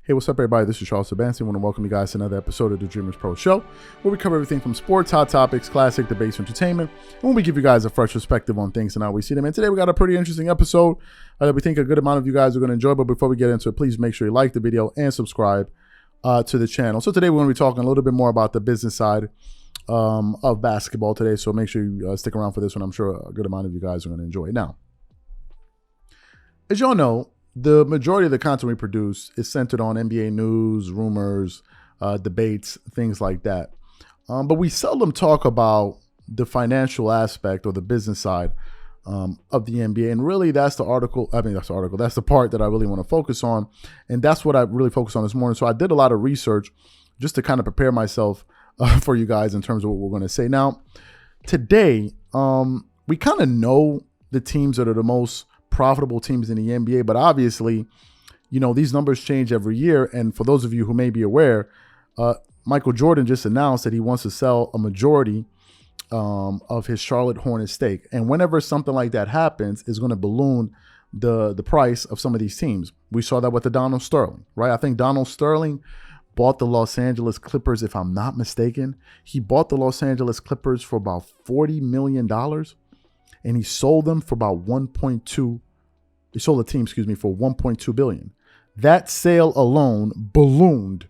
Hey, what's up, everybody? This is Charles Sebastian. I want to welcome you guys to another episode of the Dreamerspro Show, where we cover everything from sports, hot topics, classic debates, entertainment, and when we give you guys a fresh perspective on things and how we see them. And today we got a pretty interesting episode that we think a good amount of you guys are going to enjoy. But before we get into it, please make sure you like the video and subscribe to the channel. So today we're going to be talking a little bit more about the business side of basketball today. So make sure you stick around for this one. I'm sure a good amount of you guys are going to enjoy it. Now, as y'all know, the majority of the content we produce is centered on NBA news, rumors, debates, things like that. But we seldom talk about the financial aspect or the business side of the NBA. And really, that's the part that I really want to focus on. And that's what I really focused on this morning. So I did a lot of research just to kind of prepare myself for you guys in terms of what we're going to say. Now, today, we kind of know the teams that are the most profitable teams in the NBA, but obviously, you know, these numbers change every year. And for those of you who may be aware, Michael Jordan just announced that he wants to sell a majority of his Charlotte Hornets stake. And whenever something like that happens, it's going to balloon the price of some of these teams. We saw that with the Donald Sterling, right? I think Donald Sterling bought the Los Angeles Clippers, if I'm not mistaken. He bought the Los Angeles Clippers for about $40 million. And he sold them for about he sold the team, for $1.2 billion. That sale alone ballooned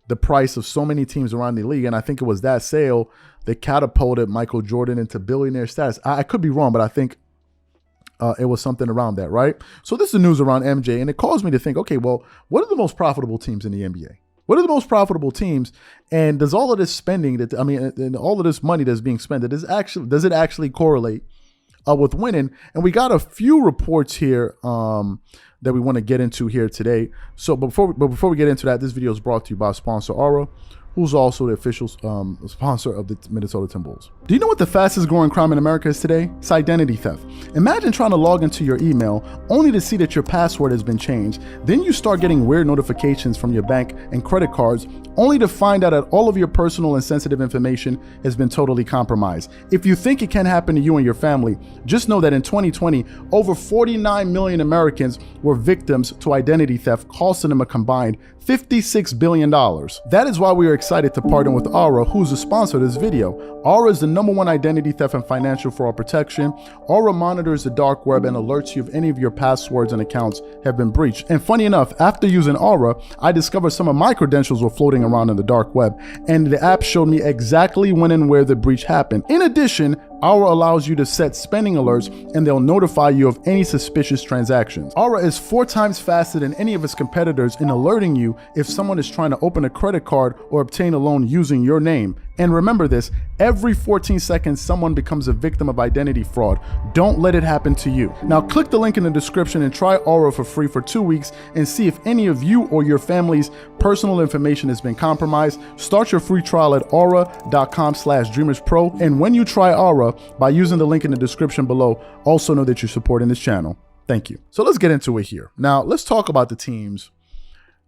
the price of so many teams around the league. And I think it was that sale that catapulted Michael Jordan into billionaire status. I could be wrong, but I think it was something around that, right? So this is the news around MJ, and it caused me to think, okay, well, what are the most profitable teams in the NBA? What are the most profitable teams? And does all of this spending and all of this money that's being spent, does it actually correlate with winning? And we got a few reports here that we want to get into here today. So before we get into that, this video is brought to you by sponsor Aura, who's also the official sponsor of the Minnesota Timberwolves. Do you know what the fastest growing crime in America is today? It's identity theft. Imagine trying to log into your email only to see that your password has been changed. Then you start getting weird notifications from your bank and credit cards, only to find out that all of your personal and sensitive information has been totally compromised. If you think it can happen to you and your family, just know that in 2020, over 49 million Americans were victims to identity theft, costing them a combined $56 billion. That is why we are excited to partner with Aura, who's the sponsor of this video. Aura is the #1 identity theft and financial fraud protection. Aura monitors the dark web and alerts you if any of your passwords and accounts have been breached. And funny enough, after using Aura, I discovered some of my credentials were floating around in the dark web, and the app showed me exactly when and where the breach happened. In addition, Aura allows you to set spending alerts, and they'll notify you of any suspicious transactions. Aura is 4 times faster than any of its competitors in alerting you if someone is trying to open a credit card or obtain a loan using your name. And remember this, every 14 seconds, someone becomes a victim of identity fraud. Don't let it happen to you. Now click the link in the description and try Aura for free for 2 weeks and see if any of you or your family's personal information has been compromised. Start your free trial at aura.com/dreamerspro. And when you try Aura, by using the link in the description below, also know that you're supporting this channel. Thank you. So let's get into it here. Now let's talk about the teams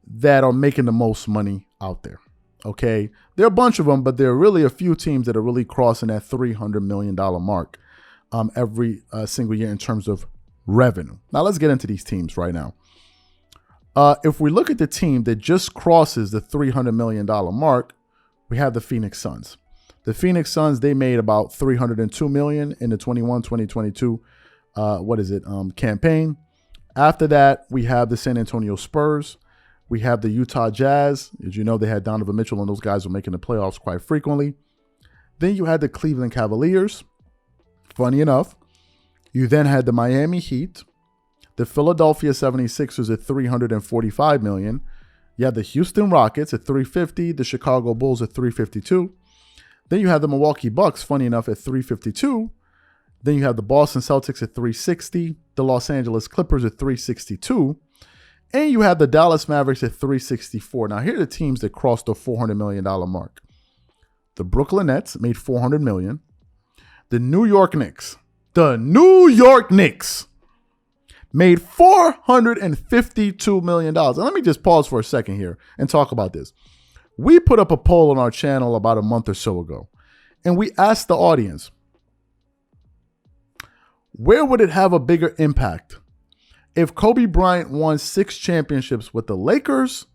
that are making the most money out there. Okay, there are a bunch of them, but there are really a few teams that are really crossing that $300 million mark every single year in terms of revenue. Now let's get into these teams right now. If we look at the team that just crosses the $300 million mark, we have the Phoenix Suns. The Phoenix Suns, they made about $302 million in the 2022 campaign. After that, we have the San Antonio Spurs. We have the Utah Jazz. As you know, they had Donovan Mitchell, and those guys were making the playoffs quite frequently. Then you had the Cleveland Cavaliers. Funny enough, you then had the Miami Heat, the Philadelphia 76ers at $345 million. You had the Houston Rockets at $350, the Chicago Bulls at $352. Then you have the Milwaukee Bucks, funny enough, at $352. Then you have the Boston Celtics at $360, the Los Angeles Clippers at $362. And you have the Dallas Mavericks at $364. Now, here are the teams that crossed the $400 million mark. The Brooklyn Nets made $400 million. The New York Knicks made $452 million. And let me just pause for a second here and talk about this. We put up a poll on our channel about a month or so ago, and we asked the audience, where would it have a bigger impact? If Kobe Bryant won 6 championships with the Lakers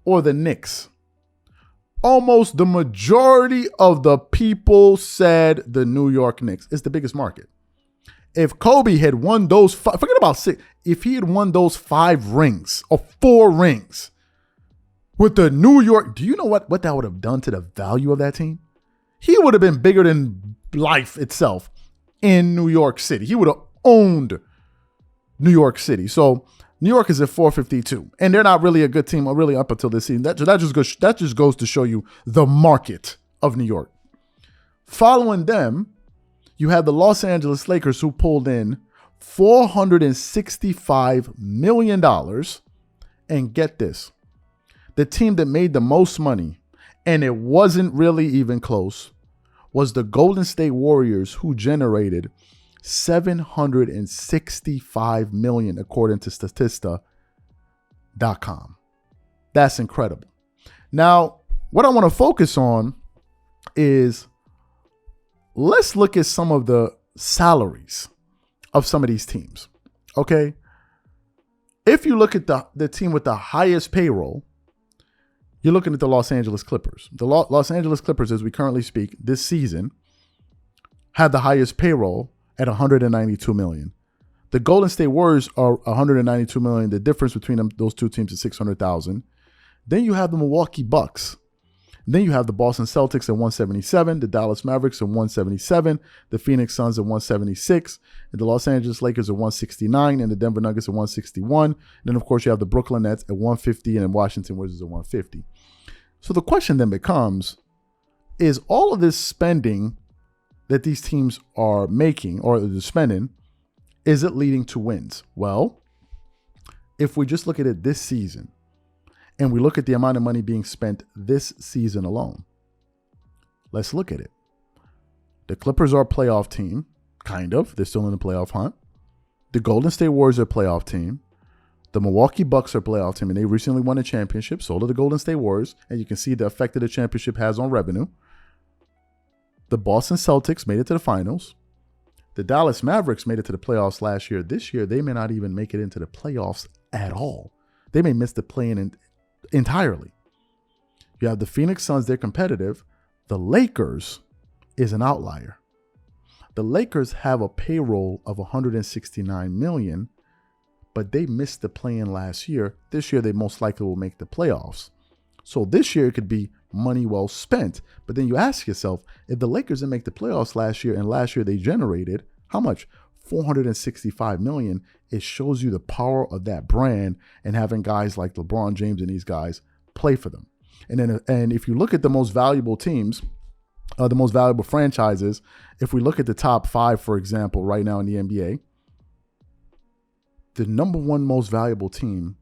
or the Knicks? Almost the majority of the people said the New York Knicks. It's the biggest market. If Kobe had won those five, forget about six, if he had won those 5 rings or 4 rings with the New York, do you know what that would have done to the value of that team? He would have been bigger than life itself in New York City. He would have owned New York City. So New York is at 452, and they're not really a good team really up until this season. That just goes to show you the market of New York. Following them, you have the Los Angeles Lakers, who pulled in $465 million. And get this, the team that made the most money, and it wasn't really even close, was the Golden State Warriors, who generated $765 million, according to Statista.com. That's incredible. Now, what I want to focus on is, let's look at some of the salaries of some of these teams. Okay. If you look at the team with the highest payroll, you're looking at the Los Angeles Clippers. The Los Angeles Clippers, as we currently speak, this season, had the highest payroll at $192 million. The Golden State Warriors are $192 million. The difference between those two teams is $600,000. Then you have the Milwaukee Bucks. Then you have the Boston Celtics at 177, the Dallas Mavericks at 177, the Phoenix Suns at 176, and the Los Angeles Lakers at 169, and the Denver Nuggets at 161. And then, of course, you have the Brooklyn Nets at 150 and the Washington Wizards at 150. So the question then becomes, is all of this spending that these teams are making, or they're spending, is it leading to wins? Well, if we just look at it this season, and we look at the amount of money being spent this season alone, let's look at it. The Clippers are a playoff team, kind of. They're still in the playoff hunt. The Golden State Warriors are a playoff team. The Milwaukee Bucks are a playoff team, and they recently won a championship. So did the Golden State Warriors, and you can see the effect that the championship has on revenue. The Boston Celtics made it to the finals. The Dallas Mavericks made it to the playoffs last year. This year, they may not even make it into the playoffs at all. They may miss the play-in entirely. You have the Phoenix Suns, they're competitive. The Lakers is an outlier. The Lakers have a payroll of $169 million, but they missed the play-in last year. This year, they most likely will make the playoffs. So this year, it could be money well spent. But then you ask yourself, if the Lakers didn't make the playoffs last year, and last year they generated how much? $465 million. It shows you the power of that brand and having guys like LeBron James and these guys play for them. And if you look at the most valuable teams, the most valuable franchises, if we look at the top 5, for example, right now in the NBA, the number 1 most valuable team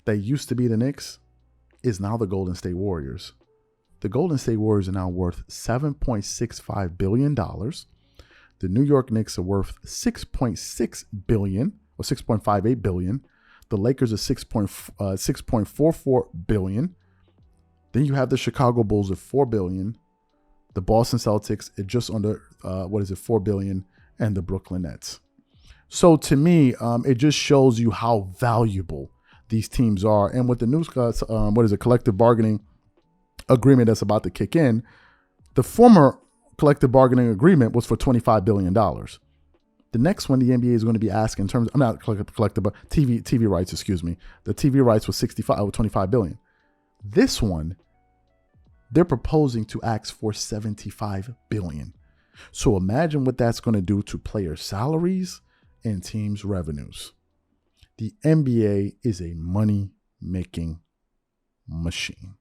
that used to be the Knicks is now the Golden State Warriors. The Golden State Warriors are now worth $7.65 billion. The New York Knicks are worth $6.6 billion or $6.58 billion. The Lakers are $6.44 billion. Then you have the Chicago Bulls at $4 billion. The Boston Celtics at just under $4 billion, and the Brooklyn Nets. So to me, it just shows you how valuable these teams are. And with the new collective bargaining agreement that's about to kick in, the former collective bargaining agreement was for $25 billion. The next one the NBA is going to be asking in terms of, I'm not collective, but TV rights, excuse me. The TV rights was $25 billion. This one, they're proposing to ask for $75 billion. So imagine what that's going to do to player salaries and teams' revenues. The NBA is a money-making machine.